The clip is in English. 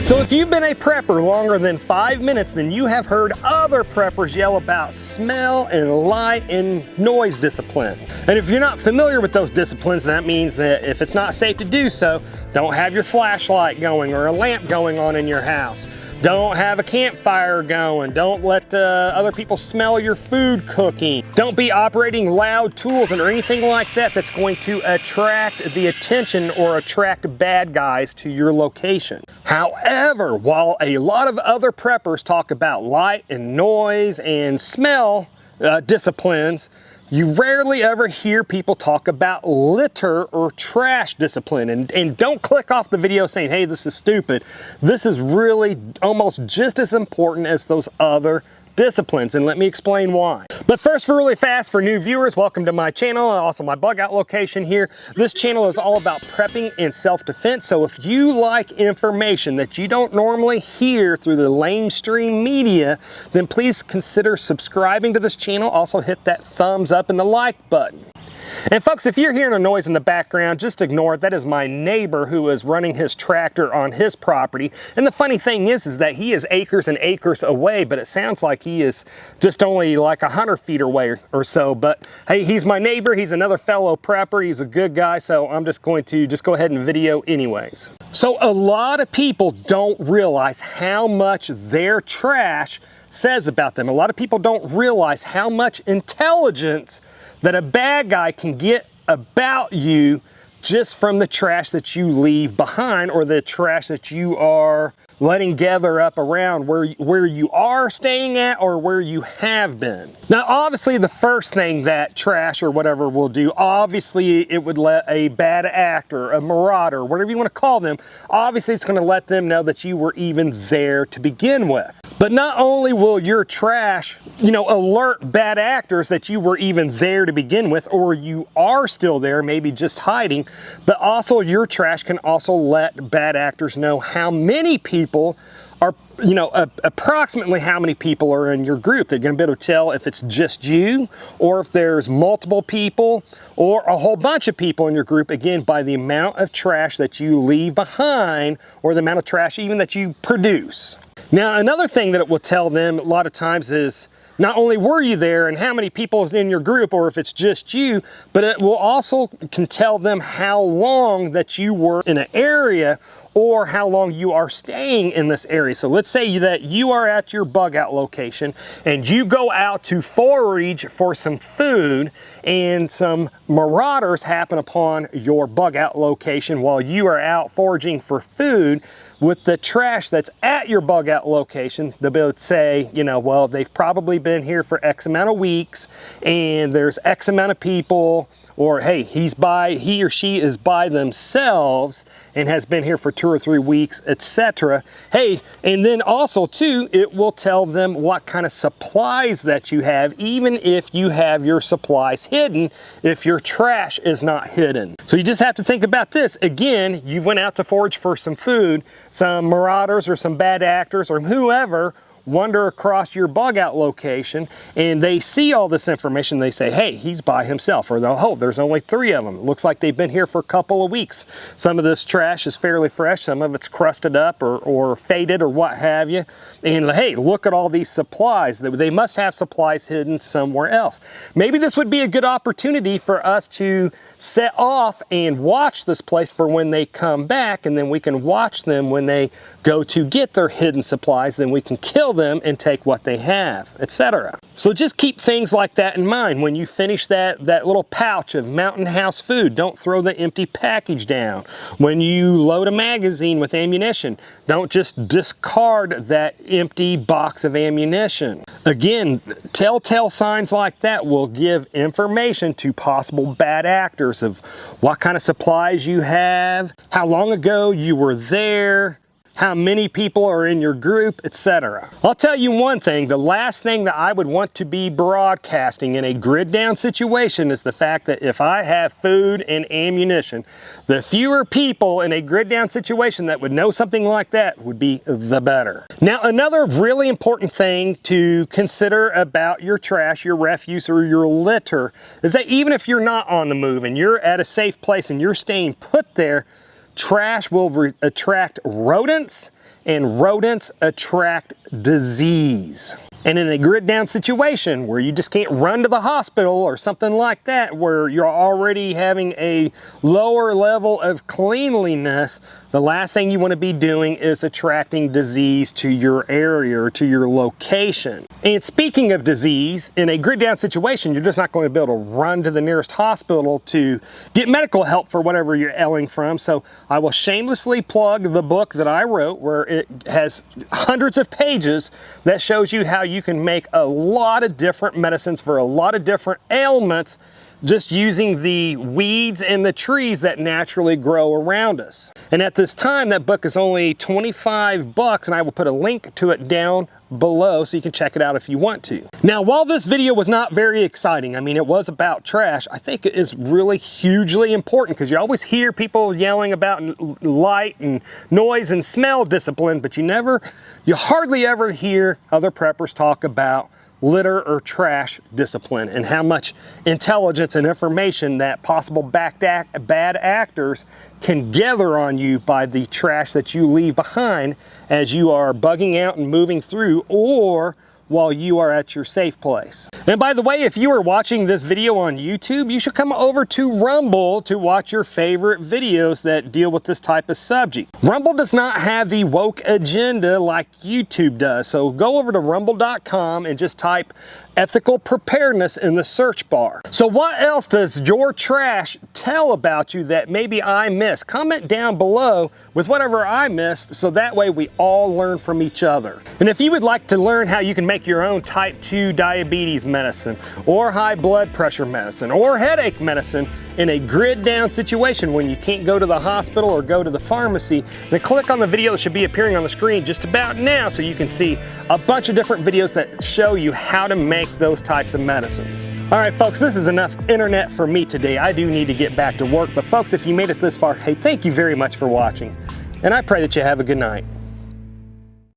So if you've been a prepper longer than 5 minutes, then you have heard other preppers yell about smell and light and noise discipline. And if you're not familiar with those disciplines, that means that if it's not safe to do so, don't have your flashlight going or a lamp going on in your house. Don't have a campfire going. Don't let other people smell your food cooking. Don't be operating loud tools or anything like that that's going to attract the attention or attract bad guys to your location. However, while a lot of other preppers talk about light and noise and smell disciplines, you rarely ever hear people talk about litter or trash discipline. And don't click off the video saying, hey, this is stupid. This is really almost just as important as those other disciplines, and let me explain why. But first, really fast, for new viewers, welcome to my channel, and also my bug out location here. This channel is all about prepping and self-defense, so if you like information that you don't normally hear through the lamestream media, then please consider subscribing to this channel. Also hit that thumbs up and the like button. And folks, if you're hearing a noise in the background, just ignore it. That is my neighbor who is running his tractor on his property. And the funny thing is that he is acres and acres away, but it sounds like he is just only like 100 feet away or so. But hey, he's my neighbor. He's another fellow prepper. He's a good guy, so I'm just going to go ahead and video anyways. So a lot of people don't realize how much their trash says about them. A lot of people don't realize how much intelligence that a bad guy can get about you just from the trash that you leave behind, or the trash that you are letting gather up around where you are staying at or where you have been. Now, obviously, the first thing that trash or whatever will do, obviously it would let a bad actor, a marauder, whatever you want to call them, obviously it's going to let them know that you were even there to begin with. But not only will your trash, alert bad actors that you were even there to begin with, or you are still there, maybe just hiding, but also your trash can also let bad actors know how many people are, approximately how many people are in your group. They're going to be able to tell if it's just you, or if there's multiple people, or a whole bunch of people in your group, again, by the amount of trash that you leave behind, or the amount of trash even that you produce. Now, another thing that it will tell them a lot of times is not only were you there and how many people is in your group, or if it's just you, but it will also can tell them how long that you were in an area, or how long you are staying in this area. So let's say that you are at your bug out location and you go out to forage for some food, and some marauders happen upon your bug out location while you are out foraging for food. With the trash that's at your bug out location, they'll be able to say, well, they've probably been here for X amount of weeks, and there's X amount of people, or hey, he or she is by themselves and has been here for 2 or 3 weeks, etc. Hey, and then also too, it will tell them what kind of supplies that you have, even if you have your supplies hidden, if your trash is not hidden. So you just have to think about this. Again, you went out to forage for some food, some marauders or some bad actors or whoever wander across your bug out location, and they see all this information. They say, hey, he's by himself, or oh, there's only 3 of them. It looks like they've been here for a couple of weeks. Some of this trash is fairly fresh, some of it's crusted up or faded or what have you. And hey, look at all these supplies. They must have supplies hidden somewhere else. Maybe this would be a good opportunity for us to set off and watch this place for when they come back, and then we can watch them when they go to get their hidden supplies. Then we can kill them and take what they have, etc. So just keep things like that in mind. When you finish that little pouch of Mountain House food, don't throw the empty package down. When you load a magazine with ammunition, don't just discard that empty box of ammunition. Again, telltale signs like that will give information to possible bad actors of what kind of supplies you have, how long ago you were there, how many people are in your group, etc. I'll tell you one thing, the last thing that I would want to be broadcasting in a grid down situation is the fact that if I have food and ammunition, the fewer people in a grid down situation that would know something like that would be the better. Now, another really important thing to consider about your trash, your refuse, or your litter is that even if you're not on the move and you're at a safe place and you're staying put there, trash will attract rodents and rodents attract disease. And in a grid down situation where you just can't run to the hospital or something like that, where you're already having a lower level of cleanliness, the last thing you want to be doing is attracting disease to your area or to your location. And speaking of disease, in a grid down situation, you're just not going to be able to run to the nearest hospital to get medical help for whatever you're ailing from. So I will shamelessly plug the book that I wrote, where it has hundreds of pages that shows you how you can make a lot of different medicines for a lot of different ailments just using the weeds and the trees that naturally grow around us. And at this time, that book is only 25 bucks, and I will put a link to it down below so you can check it out if you want to. Now, while this video was not very exciting, I mean, it was about trash, I think it is really hugely important, because you always hear people yelling about light and noise and smell discipline, but you hardly ever hear other preppers talk about litter or trash discipline and how much intelligence and information that possible bad actors can gather on you by the trash that you leave behind as you are bugging out and moving through, or while you are at your safe place. And by the way, if you are watching this video on YouTube, you should come over to Rumble to watch your favorite videos that deal with this type of subject. Rumble does not have the woke agenda like YouTube does, so go over to rumble.com and just type ethical preparedness in the search bar. So what else does your trash tell about you that maybe I missed? Comment down below with whatever I missed, so that way we all learn from each other. And if you would like to learn how you can make your own type 2 diabetes medicine, or high blood pressure medicine, or headache medicine in a grid down situation when you can't go to the hospital or go to the pharmacy, then click on the video that should be appearing on the screen just about now so you can see a bunch of different videos that show you how to make those types of medicines. All right, folks, this is enough internet for me today. I do need to get back to work, but folks, if you made it this far, hey, thank you very much for watching, and I pray that you have a good night.